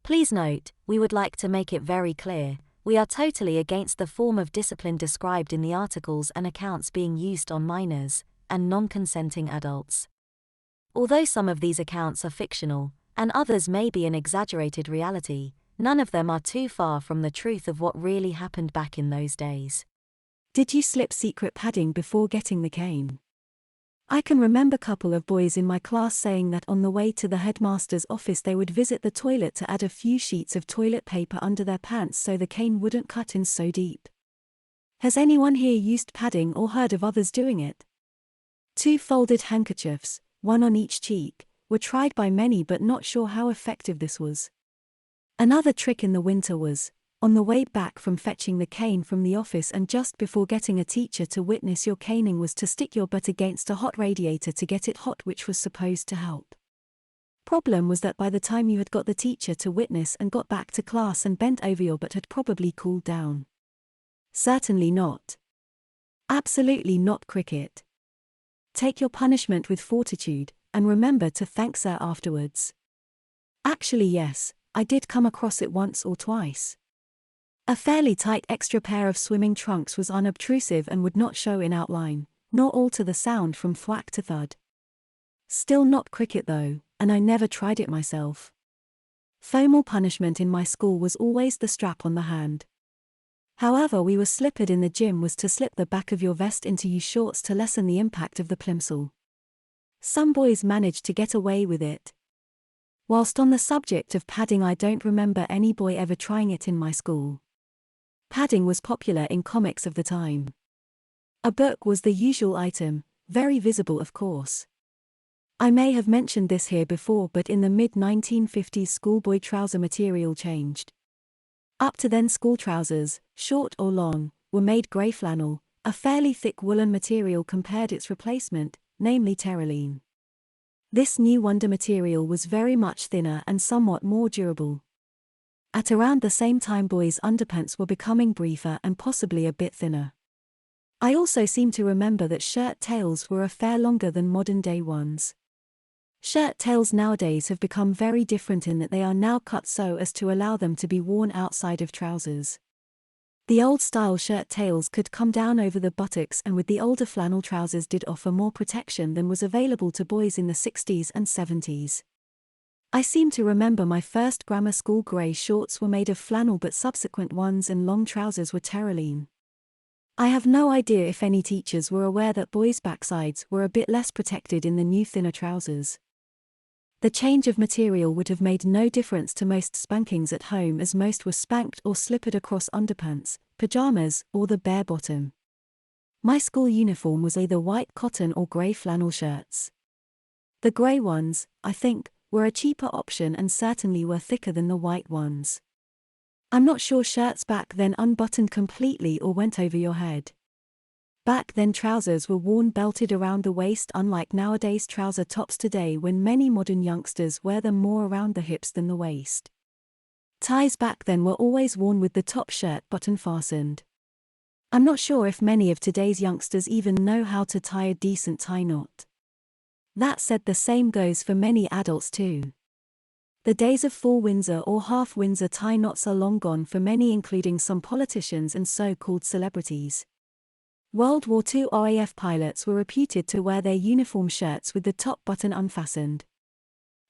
Please note, we would like to make it very clear, we are totally against the form of discipline described in the articles and accounts being used on minors and non-consenting adults. Although some of these accounts are fictional, and others may be an exaggerated reality, none of them are too far from the truth of what really happened back in those days. Did you slip secret padding before getting the cane? I can remember a couple of boys in my class saying that on the way to the headmaster's office they would visit the toilet to add a few sheets of toilet paper under their pants so the cane wouldn't cut in so deep. Has anyone here used padding or heard of others doing it? 2 folded handkerchiefs, one on each cheek, were tried by many but not sure how effective this was. Another trick in the winter was, on the way back from fetching the cane from the office and just before getting a teacher to witness your caning, was to stick your butt against a hot radiator to get it hot, which was supposed to help. Problem was that by the time you had got the teacher to witness and got back to class and bent over, your butt had probably cooled down. Certainly not. Absolutely not, cricket. Take your punishment with fortitude, and remember to thank sir afterwards. Actually yes, I did come across it once or twice. A fairly tight extra pair of swimming trunks was unobtrusive and would not show in outline, nor alter the sound from thwack to thud. Still not cricket though, and I never tried it myself. Formal punishment in my school was always the strap on the hand. However, we were slippered in the gym was to slip the back of your vest into your shorts to lessen the impact of the plimsoll. Some boys managed to get away with it. Whilst on the subject of padding, I don't remember any boy ever trying it in my school. Padding was popular in comics of the time. A book was the usual item, very visible of course. I may have mentioned this here before, but in the mid-1950s schoolboy trouser material changed. Up to then school trousers, short or long, were made grey flannel, a fairly thick woolen material compared its replacement, namely terylene. This new wonder material was very much thinner and somewhat more durable. At around the same time, boys' underpants were becoming briefer and possibly a bit thinner. I also seem to remember that shirt tails were a fair longer than modern-day ones. Shirt tails nowadays have become very different in that they are now cut so as to allow them to be worn outside of trousers. The old-style shirt tails could come down over the buttocks, and with the older flannel trousers did offer more protection than was available to boys in the 60s and 70s. I seem to remember my first grammar school grey shorts were made of flannel, but subsequent ones and long trousers were terylene. I have no idea if any teachers were aware that boys' backsides were a bit less protected in the new thinner trousers. The change of material would have made no difference to most spankings at home, as most were spanked or slippered across underpants, pajamas, or the bare bottom. My school uniform was either white cotton or grey flannel shirts. The grey ones, I think, were a cheaper option and certainly were thicker than the white ones. I'm not sure shirts back then unbuttoned completely or went over your head. Back then trousers were worn belted around the waist, unlike nowadays trouser tops today, when many modern youngsters wear them more around the hips than the waist. Ties back then were always worn with the top shirt button fastened. I'm not sure if many of today's youngsters even know how to tie a decent tie knot. That said, the same goes for many adults too. The days of full Windsor or half Windsor tie knots are long gone for many, including some politicians and so-called celebrities. World War II RAF pilots were reputed to wear their uniform shirts with the top button unfastened.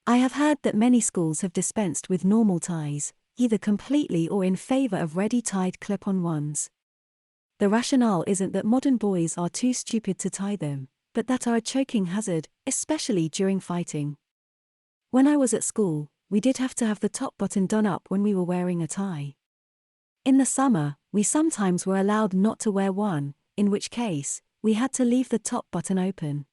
I have heard that many schools have dispensed with normal ties, either completely or in favor of ready-tied clip-on ones. The rationale isn't that modern boys are too stupid to tie them, but that are a choking hazard, especially during fighting. When I was at school, we did have to have the top button done up when we were wearing a tie. In the summer, we sometimes were allowed not to wear one, in which case, we had to leave the top button open.